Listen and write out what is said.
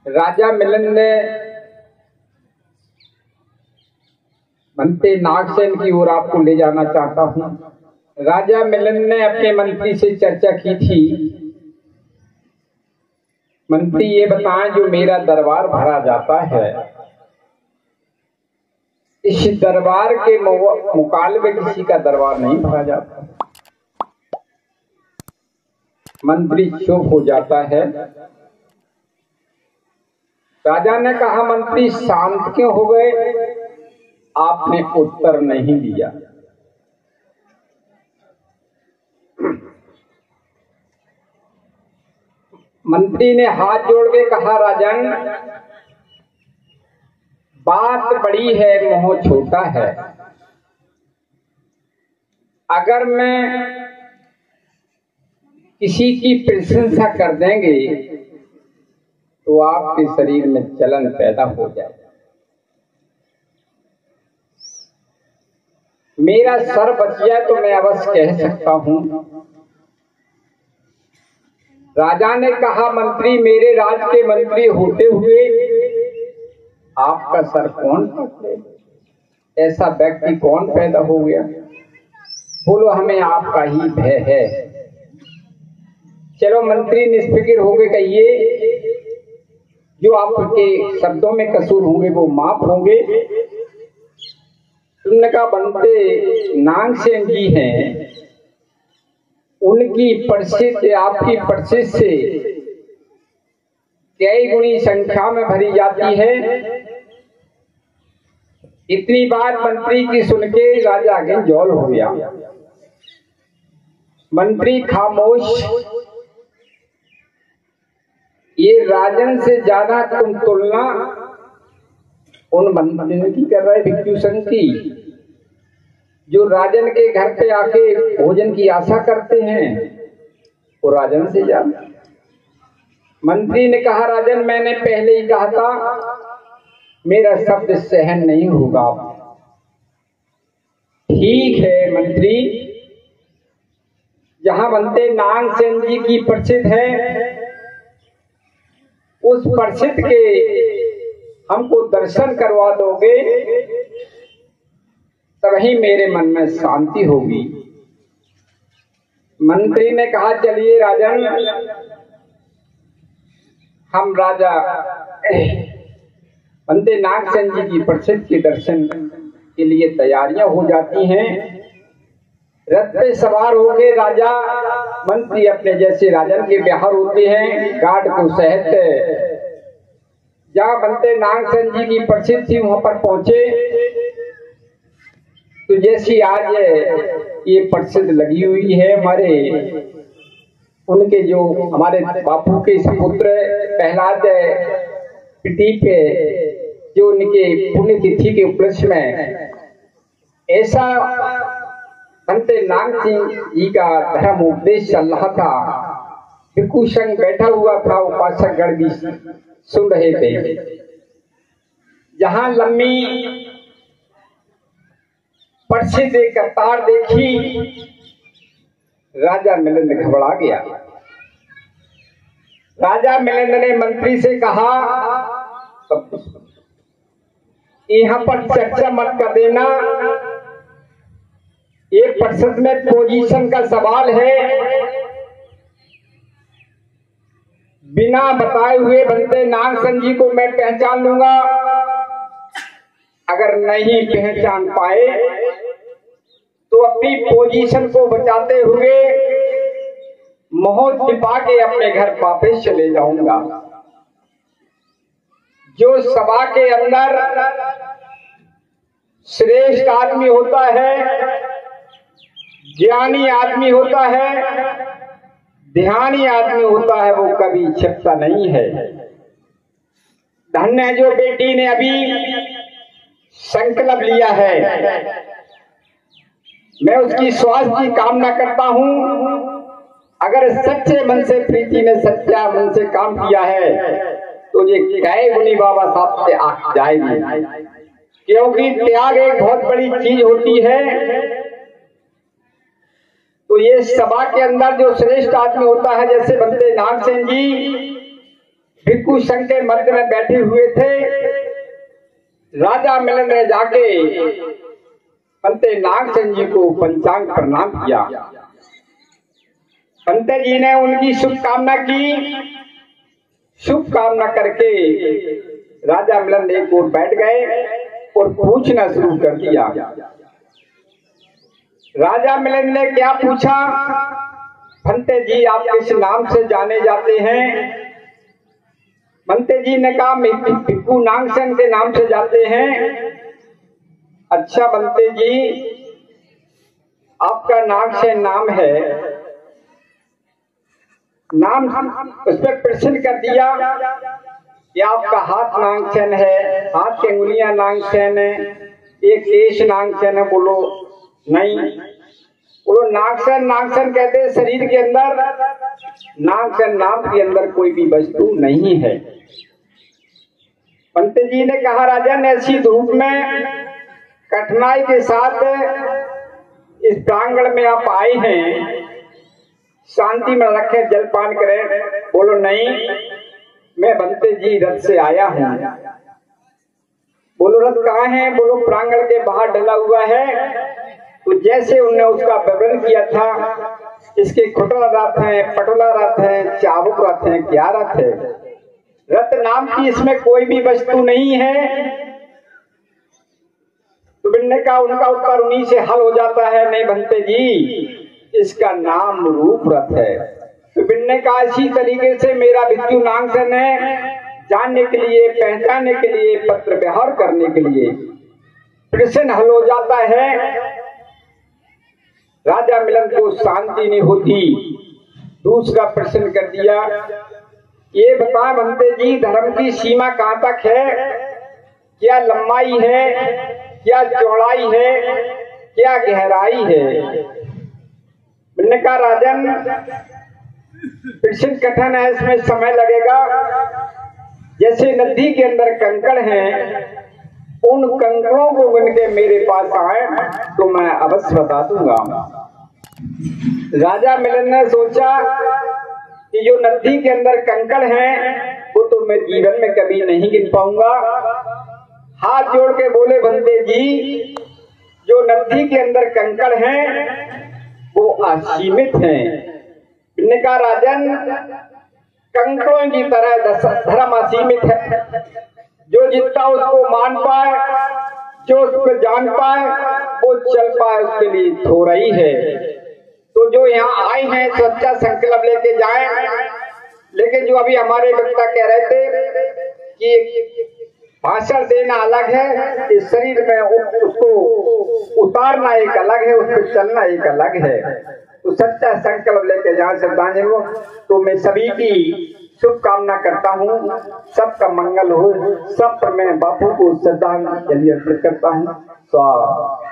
राजा मिलन ने बनते नागसेन की ओर आपको ले जाना चाहता हूं। राजा मिलन ने अपने मंत्री से चर्चा की थी, मंत्री ये बताएं जो मेरा दरबार भरा जाता है, इस दरबार के मुकाबले किसी का दरबार नहीं भरा जाता। मंत्री चुप हो जाता है। राजा ने कहा, मंत्री शांत क्यों हो गए? आपने उत्तर नहीं दिया। मंत्री ने हाथ जोड़ के कहा, राजन बात बड़ी है, मोह छोटा है। अगर मैं किसी की प्रशंसा कर देंगे तो आपके शरीर में जलन पैदा हो जाए। मेरा सर बच जाए तो मैं अवश्य कह सकता हूं। राजा ने कहा, मंत्री मेरे राज के मंत्री होते हुए आपका सर कौन पकड़े? ऐसा व्यक्ति कौन पैदा हो गया? बोलो, हमें आपका ही भय है। चलो मंत्री निष्फिक्र हो गए, कहिए जो आपके शब्दों में कसूर होंगे वो माफ होंगे। तुमने कहा, बनते नागसेन जी हैं, उनकी प्रसिद्ध आपकी प्रसिद्ध से कई गुणी संख्या में भरी जाती है। इतनी बात मंत्री की सुन के राजा आगे जौल हो गया। मंत्री खामोश। ये राजन से ज्यादा तुम तुलना उन मंत्रियों की कर रहे भिक्षुशन की, जो राजन के घर पे आके भोजन की आशा करते हैं, वो राजन से ज्यादा। मंत्री ने कहा, राजन मैंने पहले ही कहा था मेरा शब्द सहन नहीं होगा। ठीक है मंत्री, जहां बनते नागसेन जी की प्रसिद्ध है, उस प्रसिद्ध के हमको दर्शन करवा दोगे तभी मेरे मन में शांति होगी। मंत्री ने कहा, चलिए राजन, हम राजा बनते नागसेन जी की प्रसिद्ध के दर्शन के लिए तैयारियां हो जाती हैं। रथ पे सवार होके राजा मंत्री अपने जैसे राजन के बिहार होते हैं, गार्ड को सहित जहां बनते नागसेन जी की प्रसिद्ध थी वहां पर पहुंचे। तो जैसी आज ये प्रसिद्ध लगी हुई है, हमारे उनके जो हमारे बापू के सुपुत्र प्रहलाद प्रदीप जो उनके पुण्यतिथि के उपलक्ष्य में ऐसा बनते नागसिंह जी का धर्म उपदेश चल रहा था। भिक्षु संग बैठा हुआ था, उपासक गण भी सुन रहे थे। जहां लंबी प्रसिद्ध कतार देखी, राजा मिलिंद घबरा गया। राजा मिलिंद ने मंत्री से कहा, यहाँ पर चर्चा मत कर देना, एक परिषद में पोजीशन का सवाल है। बिना बताए हुए बनते नागसेन जी को मैं पहचान लूंगा, अगर नहीं पहचान पाए तो अपनी पोजीशन को बचाते हुए मोह छिपा के अपने घर वापस चले जाऊंगा। जो सभा के अंदर श्रेष्ठ आदमी होता है, ज्ञानी आदमी होता है, ध्यानी आदमी होता है, वो कभी छिपता नहीं है। धन्य है जो बेटी ने अभी संकल्प लिया है। मैं उसकी स्वास्थ्य की कामना करता हूं। अगर सच्चे मन से प्रीति ने सच्चा मन से काम किया है तो ये कई गुनी बाबा साहब से आ जाएगी, क्योंकि त्याग एक बहुत बड़ी चीज होती है। तो ये सभा के अंदर जो श्रेष्ठ आदमी होता है, जैसे बनते नागसेन जी, भिक्षु संघ के मध्य में बैठे हुए थे। राजा मिलन ने जाके पंते नागसेन जी को पंचांग प्रणाम किया। पंते जी ने उनकी शुभकामना की। शुभकामना करके राजा मिलन एक ओर बैठ गए और पूछना शुरू कर दिया। राजा मिलन ने क्या पूछा? पंते जी आप किस नाम से जाने जाते हैं? पंते जी ने कहा मैं भिक्षु नागसेन के नाम से जाते हैं। अच्छा पंते जी आपका नागसेन नाम है, नाम उस पर प्रश्न कर दिया कि आपका हाथ नागसेन है, हाथ की अंगुलियां नागसेन है, एक केश नागसेन है। बोलो नहीं। बोलो नागसेन नागसेन कहते शरीर के अंदर, नागसेन नाम के अंदर कोई भी वस्तु नहीं है। पंत जी ने कहा राजन ऐसी धूप में कठिनाई के साथ इस प्रांगण में आप आए हैं, शांति में रखें, जलपान करें। बोलो नहीं मैं बंते जी रथ से आया हूं। बोलो रथ कहाँ है? बोलो प्रांगण के बाहर डला हुआ है। तो जैसे उन्होंने उसका विवरण किया था, इसके खुटला रथ है, पटोला रथ है, चाबुक रथ है, क्या रथ है, रथ नाम की इसमें कोई भी वस्तु नहीं है। तो बिन्ने का उनका उत्तर उन्हीं से हल हो जाता है, नहीं बनते जी इसका नाम रूप रथ है। तो बिन्ने का इसी तरीके से मेरा भिक्षु नागसेन है, जानने के लिए, पहचानने के लिए, पत्र व्यवहार करने के लिए प्रश्न हल हो जाता है। राजा मिलन को शांति नहीं होती। दूसरा प्रश्न कर दिया, ये बता बनते जी धर्म की सीमा कहाँ तक है? क्या लंबाई है, क्या चौड़ाई है, क्या गहराई है? मैंने कहा राजन प्रश्न कठिन है, इसमें समय लगेगा। जैसे नदी के अंदर कंकड़ हैं, उन कंकड़ों को उनके मेरे पास आए तो मैं अवश्य बता दूंगा। राजा मिलन ने सोचा कि जो नदी के अंदर कंकड़ हैं वो तो मैं जीवन में कभी नहीं गिन पाऊंगा। हाथ जोड़ के बोले बंदे जी जो नदी के अंदर कंकड़ हैं वो असीमित हैं। इन्होंने कहा राजन कंकड़ों की तरह धर्म असीमित है। जो जितना उसको मान पाए, जो उसको जान पाए, वो चल पाए, उसके लिए थोड़ा ही है। तो जो यहाँ आए हैं सच्चा संकल्प लेके जाएं। लेकिन जो अभी हमारे वक्ता कह रहे थे कि भाषण देना अलग है, इस शरीर में उसको उतारना एक अलग है, उस पर चलना एक अलग है। तो सच्चा संकल्प लेके जाए श्रद्धांजलि को। तो मैं सभी की शुभकामना करता हूँ, सबका मंगल हो। सब पर मैं बापू को श्रद्धांजलि अर्पित करता हूँ। स्वाहा।